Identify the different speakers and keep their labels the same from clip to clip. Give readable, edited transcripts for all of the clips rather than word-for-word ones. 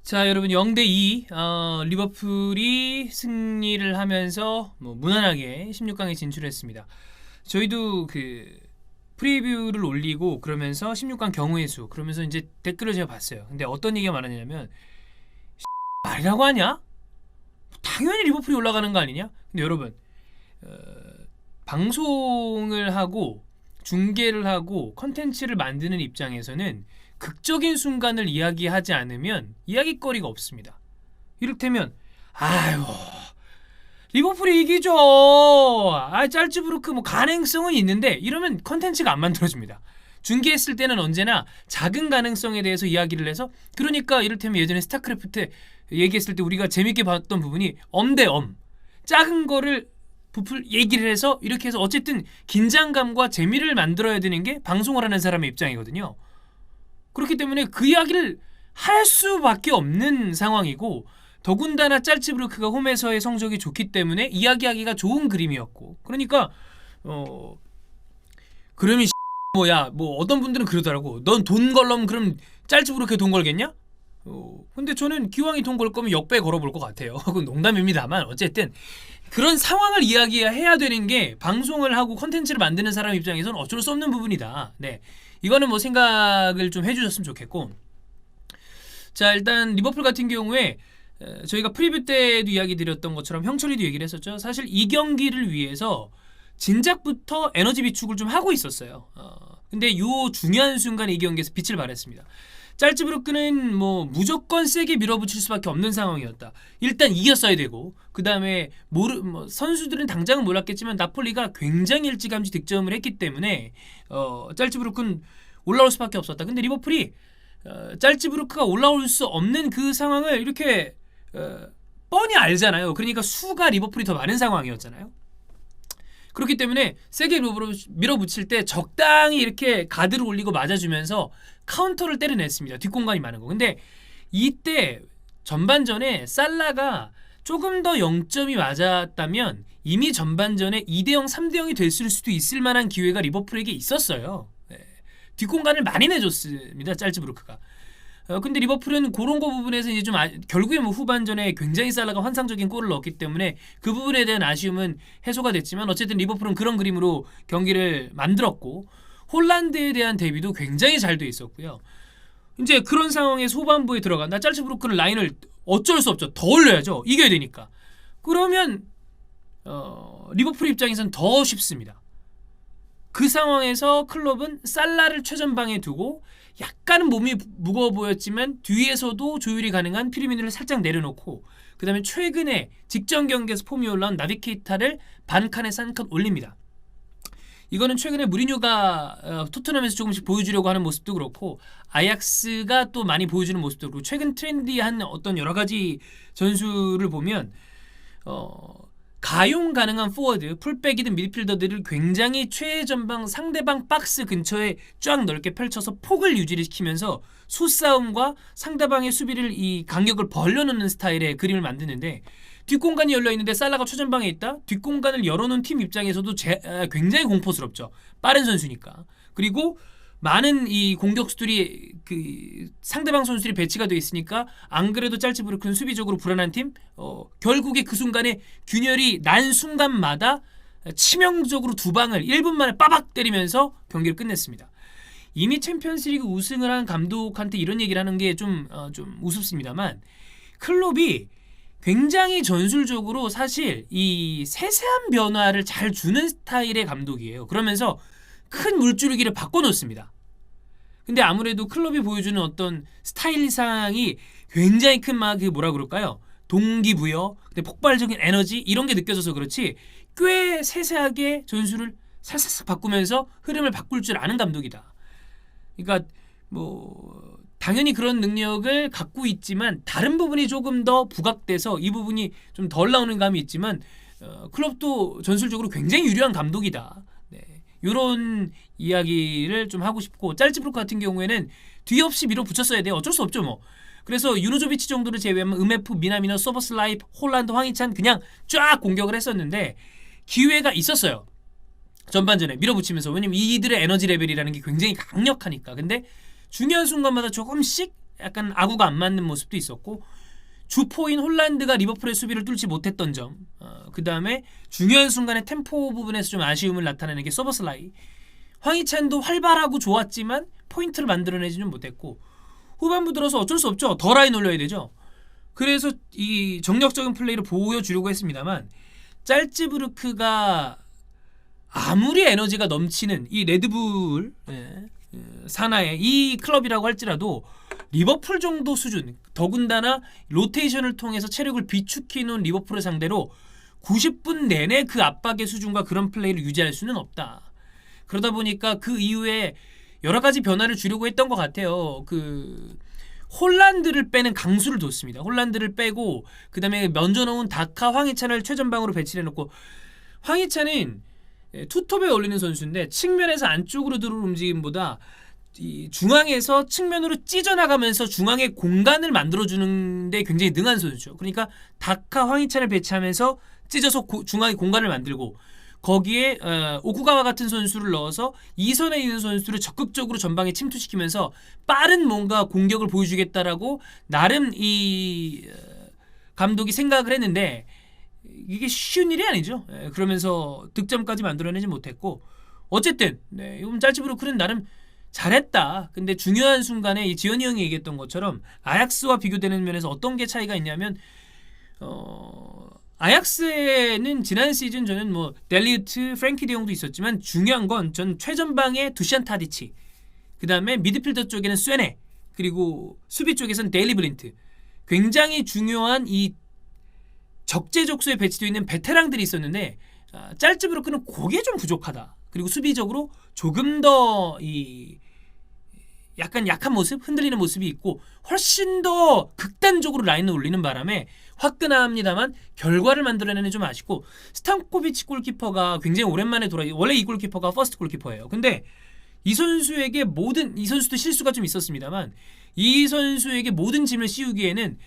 Speaker 1: 자, 여러분 0대2 리버풀이 승리를 하면서 무난하게 16강에 진출했습니다. 저희도 그 프리뷰를 올리고 그러면서 16강 경우의 수 그러면서 이제 댓글을 제가 봤어요. 근데 어떤 얘기가 많았냐면 말이라고 하냐? 당연히 리버풀이 올라가는 거 아니냐? 근데 여러분 방송을 하고 중계를 하고 컨텐츠를 만드는 입장에서는 극적인 순간을 이야기하지 않으면 이야기거리가 없습니다. 이를테면 아유 리버풀이 이기죠. 짤츠부르크 가능성은 있는데 이러면 컨텐츠가 안 만들어집니다. 중계했을 때는 언제나 작은 가능성에 대해서 이야기를 해서 그러니까 이를테면 예전에 스타크래프트 얘기했을 때 우리가 재밌게 봤던 부분이 엄대엄 작은 거를 부풀 얘기를 해서 이렇게 해서 어쨌든 긴장감과 재미를 만들어야 되는 게 방송을 하는 사람의 입장이거든요. 그렇기 때문에 그 이야기를 할 수밖에 없는 상황이고 더군다나 짤츠부르크가 홈에서의 성적이 좋기 때문에 이야기하기가 좋은 그림이었고 그러니까 그러면 뭐야 어떤 분들은 그러더라고. 넌 돈 걸려면 그럼 짤츠부르크에 돈 걸겠냐? 근데 저는 기왕이 돈 걸 거면 역배 걸어볼 것 같아요. 그건 농담입니다만 어쨌든 그런 상황을 이야기해야 되는 게 방송을 하고 컨텐츠를 만드는 사람 입장에서는 어쩔 수 없는 부분이다. 네, 이거는 생각을 좀 해주셨으면 좋겠고, 자 일단 리버풀 같은 경우에 저희가 프리뷰 때도 이야기 드렸던 것처럼 형철이도 얘기를 했었죠. 사실 이 경기를 위해서 진작부터 에너지 비축을 좀 하고 있었어요. 근데 요 중요한 순간에 이 경기에서 빛을 발했습니다. 짤츠부르크는 무조건 세게 밀어붙일 수밖에 없는 상황이었다. 일단 이겼어야 되고 그 다음에 선수들은 당장은 몰랐겠지만 나폴리가 굉장히 일찌감치 득점을 했기 때문에 짤츠부르크는 올라올 수밖에 없었다. 근데 리버풀이 짤츠부르크가 올라올 수 없는 그 상황을 이렇게 뻔히 알잖아요. 그러니까 수가 리버풀이 더 많은 상황이었잖아요. 그렇기 때문에 세게 밀어붙일 때 적당히 이렇게 가드를 올리고 맞아주면서 카운터를 때려냈습니다. 뒷공간이 많은 거. 근데 이때 전반전에 살라가 조금 더 0점이 맞았다면 이미 전반전에 2대0, 3대0이 됐을 수도 있을 만한 기회가 리버풀에게 있었어요. 네. 뒷공간을 많이 내줬습니다. 짤츠부르크가. 근데 리버풀은 그런 거 부분에서 이제 좀 결국에 후반전에 굉장히 살라가 환상적인 골을 넣었기 때문에 그 부분에 대한 아쉬움은 해소가 됐지만 어쨌든 리버풀은 그런 그림으로 경기를 만들었고 홀란드에 대한 대비도 굉장히 잘 돼 있었고요. 이제 그런 상황에서 후반부에 들어간다. 짤츠부르크는 라인을 어쩔 수 없죠. 더 올려야죠. 이겨야 되니까. 그러면 리버풀 입장에서는 더 쉽습니다. 그 상황에서 클럽은 살라를 최전방에 두고 약간은 몸이 무거워 보였지만 뒤에서도 조율이 가능한 피르미누를 살짝 내려놓고 그 다음에 최근에 직전 경기에서 폼이 올라온 나비 케이타를 반칸에서 한 칸 올립니다. 이거는 최근에 무리뉴가 토트넘에서 조금씩 보여주려고 하는 모습도 그렇고 아약스가 또 많이 보여주는 모습도 그렇고 최근 트렌디한 어떤 여러 가지 전술을 보면 가용 가능한 포워드, 풀백이든 미드필더들을 굉장히 최전방 상대방 박스 근처에 쫙 넓게 펼쳐서 폭을 유지시키면서 수싸움과 상대방의 수비를 이 간격을 벌려놓는 스타일의 그림을 만드는데 뒷공간이 열려있는데 살라가 최전방에 있다? 뒷공간을 열어놓은 팀 입장에서도 굉장히 공포스럽죠. 빠른 선수니까. 그리고 많은 이 공격수들이 그 상대방 선수들이 배치가 되어 있으니까 안 그래도 짤츠부르크는 수비적으로 불안한 팀 결국에 그 순간에 균열이 난 순간마다 치명적으로 두 방을 1분 만에 빠박 때리면서 경기를 끝냈습니다. 이미 챔피언스리그 우승을 한 감독한테 이런 얘기를 하는 게 좀 우습습니다만 클롭이 굉장히 전술적으로 사실 이 세세한 변화를 잘 주는 스타일의 감독이에요. 그러면서 큰 물줄기를 바꿔놓습니다. 근데 아무래도 클럽이 보여주는 어떤 스타일상이 굉장히 큰 뭐라 그럴까요? 동기부여, 근데 폭발적인 에너지 이런 게 느껴져서 그렇지 꽤 세세하게 전술을 살살 바꾸면서 흐름을 바꿀 줄 아는 감독이다. 그러니까 당연히 그런 능력을 갖고 있지만 다른 부분이 조금 더 부각돼서 이 부분이 좀 덜 나오는 감이 있지만 클럽도 전술적으로 굉장히 유리한 감독이다. 이런 이야기를 좀 하고 싶고 짤츠부르크 같은 경우에는 뒤 없이 밀어붙였어야 돼요. 어쩔 수 없죠 그래서 유노조비치 정도를 제외하면 음에프, 미나미노, 소버슬라이프, 홀란드, 황희찬 그냥 쫙 공격을 했었는데 기회가 있었어요. 전반전에 밀어붙이면서. 왜냐면 이들의 에너지 레벨이라는 게 굉장히 강력하니까. 근데 중요한 순간마다 조금씩 약간 아구가 안 맞는 모습도 있었고 주포인 홀란드가 리버풀의 수비를 뚫지 못했던 점, 그 다음에 중요한 순간에 템포 부분에서 좀 아쉬움을 나타내는 게 서버슬라이. 황희찬도 활발하고 좋았지만 포인트를 만들어내지는 못했고 후반부 들어서 어쩔 수 없죠. 더 라인 올려야 되죠. 그래서 이 정력적인 플레이를 보여주려고 했습니다만 짤츠부르크가 아무리 에너지가 넘치는 이 레드불 산하의 이 클럽이라고 할지라도 리버풀 정도 수준, 더군다나 로테이션을 통해서 체력을 비축해 놓은 리버풀을 상대로 90분 내내 그 압박의 수준과 그런 플레이를 유지할 수는 없다. 그러다 보니까 그 이후에 여러 가지 변화를 주려고 했던 것 같아요. 그 홀란드를 빼는 강수를 뒀습니다. 홀란드를 빼고 그 다음에 먼저 넣은 다카, 황희찬을 최전방으로 배치를 해놓고 황희찬은 투톱에 올리는 선수인데 측면에서 안쪽으로 들어오는 움직임보다 이 중앙에서 측면으로 찢어나가면서 중앙에 공간을 만들어주는 데 굉장히 능한 선수죠. 그러니까 다카, 황희찬을 배치하면서 찢어서 중앙에 공간을 만들고 거기에 오쿠가와 같은 선수를 넣어서 2선에 있는 선수를 적극적으로 전방에 침투시키면서 빠른 뭔가 공격을 보여주겠다라고 나름 이 감독이 생각을 했는데 이게 쉬운 일이 아니죠. 그러면서 득점까지 만들어내지 못했고 어쨌든 이번 짤츠부르크는 나름 잘했다. 근데 중요한 순간에 이 지현이 형이 얘기했던 것처럼 아약스와 비교되는 면에서 어떤 게 차이가 있냐면 아약스에는 지난 시즌 저는 뭐 델리우트, 프랭키 데용도 있었지만 중요한 건 전 최전방에 두시안 타디치, 그 다음에 미드필더 쪽에는 쇠네, 그리고 수비 쪽에서는 데일리 블린트, 굉장히 중요한 이 적재적소에 배치되어 있는 베테랑들이 있었는데 짤츠부르크는 그게 좀 부족하다. 그리고 수비적으로 조금 더 이 약간 약한 모습, 흔들리는 모습이 있고 훨씬 더 극단적으로 라인을 올리는 바람에 화끈합니다만 결과를 만들어내는 좀 아쉽고 스탄코비치 골키퍼가 굉장히 오랜만에 원래 이 골키퍼가 퍼스트 골키퍼예요. 근데 이 선수에게 이 선수도 실수가 좀 있었습니다만 이 선수에게 모든 짐을 씌우기에는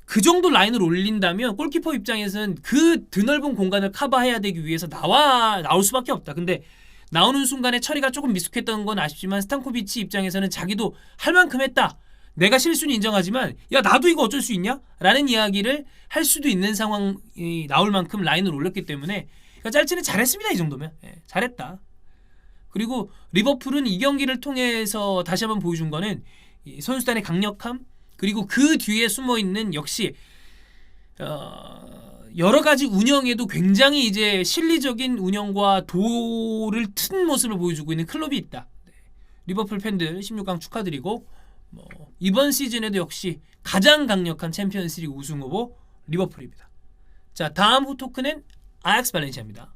Speaker 1: 그 정도 라인을 올린다면 골키퍼 입장에서는 그 드넓은 공간을 커버해야 되기 위해서 나올 수밖에 없다. 근데 나오는 순간에 처리가 조금 미숙했던 건 아쉽지만 스탄코비치 입장에서는 자기도 할 만큼 했다. 내가 실수는 인정하지만 야 나도 이거 어쩔 수 있냐? 라는 이야기를 할 수도 있는 상황이 나올 만큼 라인을 올렸기 때문에 그러니까 짤츠는 잘했습니다. 이 정도면 잘했다. 그리고 리버풀은 이 경기를 통해서 다시 한번 보여준 거는 이 선수단의 강력함, 그리고 그 뒤에 숨어있는 역시 여러 가지 운영에도 굉장히 이제 실리적인 운영과 도를 튼 모습을 보여주고 있는 클럽이 있다. 리버풀 팬들 16강 축하드리고 이번 시즌에도 역시 가장 강력한 챔피언스리그 우승 후보 리버풀입니다. 자, 다음 후 토크는 아약스 발렌시아입니다.